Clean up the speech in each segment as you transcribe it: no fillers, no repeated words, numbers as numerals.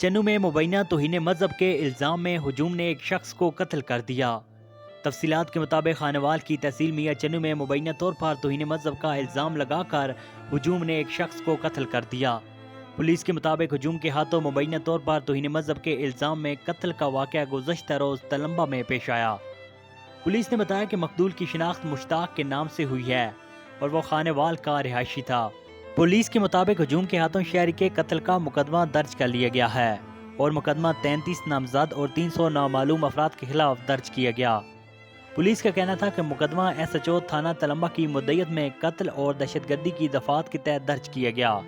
چنو میں مبینہ توہین مذہب کے الزام میں ہجوم نے ایک شخص کو قتل کر دیا۔ تفصیلات کے مطابق خانوال کی تحصیل میاں چنو میں مبینہ طور پر توہین مذہب کا الزام لگا کر ہجوم نے ایک شخص کو قتل کر دیا۔ پولیس کے مطابق ہجوم کے ہاتھوں مبینہ طور پر توہین مذہب کے الزام میں قتل کا واقعہ گزشتہ روز تلمبہ میں پیش آیا۔ پولیس نے بتایا کہ مقتول کی شناخت مشتاق کے نام سے ہوئی ہے اور وہ خانوال کا رہائشی تھا۔ پولیس کے مطابق ہجوم کے ہاتھوں شہری کے قتل کا مقدمہ درج کر لیا گیا ہے اور مقدمہ 33 نامزد اور 300 نامعلوم افراد کے خلاف درج کیا گیا۔ پولیس کا کہنا تھا کہ مقدمہ SHO تھانہ تلمبہ کی مدعیت میں قتل اور دہشت گردی کی دفعات کے تحت درج کیا گیا۔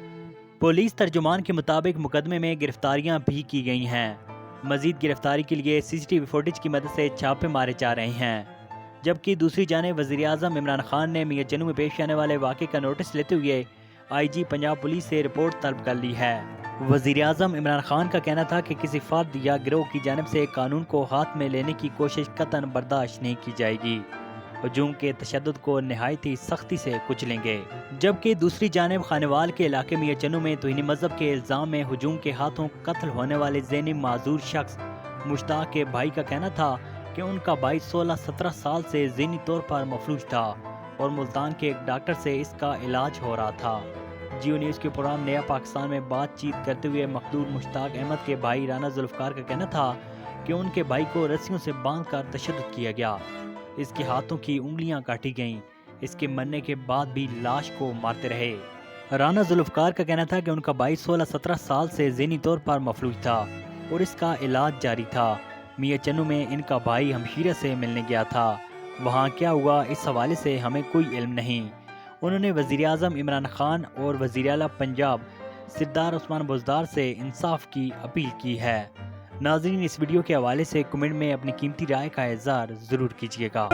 پولیس ترجمان کے مطابق مقدمے میں گرفتاریاں بھی کی گئی ہیں۔ مزید گرفتاری کے لیے CCTV فوٹیج کی مدد سے چھاپے مارے جا رہے ہیں، جبکہ دوسری جانب وزیراعظم عمران خان نے میاں چنو میں پیش آنے والے واقعے کا نوٹس لیتے ہوئے IG پنجاب پولیس سے رپورٹ طلب کر لی ہے۔ وزیراعظم عمران خان کا کہنا تھا کہ کسی فرد یا گروہ کی جانب سے قانون کو ہاتھ میں لینے کی کوشش قطعاً برداشت نہیں کی جائے گی۔ ہجوم کے تشدد کو نہایت ہی سختی سے کچلیں گے۔ جبکہ دوسری جانب خانوال کے علاقے میاں چنو میں توہین مذہب کے الزام میں ہجوم کے ہاتھوں قتل ہونے والے ذہنی معذور شخص مشتاق کے بھائی کا کہنا تھا کہ ان کا بھائی 16-17 سال سے ذہنی طور پر مفلوج تھا اور ملتان کے ایک ڈاکٹر سے اس کا علاج ہو رہا تھا۔ جیو نیوز کے پروگرام نیا پاکستان میں بات چیت کرتے ہوئے مقتول مشتاق احمد کے بھائی رانا ذوالفقار کا کہنا تھا کہ ان کے بھائی کو رسیوں سے باندھ کر تشدد کیا گیا، اس کے ہاتھوں کی انگلیاں کاٹی گئیں، اس کے مرنے کے بعد بھی لاش کو مارتے رہے۔ رانا ذوالفقار کا کہنا تھا کہ ان کا بھائی 16-17 سال سے ذہنی طور پر مفلوج تھا اور اس کا علاج جاری تھا۔ میاں چنو میں ان کا بھائی ہمشیرہ سے ملنے گیا تھا، وہاں کیا ہوا اس حوالے سے ہمیں کوئی علم نہیں۔ انہوں نے وزیراعظم عمران خان اور وزیر اعلیٰ پنجاب سردار عثمان بزدار سے انصاف کی اپیل کی ہے۔ ناظرین، اس ویڈیو کے حوالے سے کمنٹ میں اپنی قیمتی رائے کا اظہار ضرور کیجیے گا۔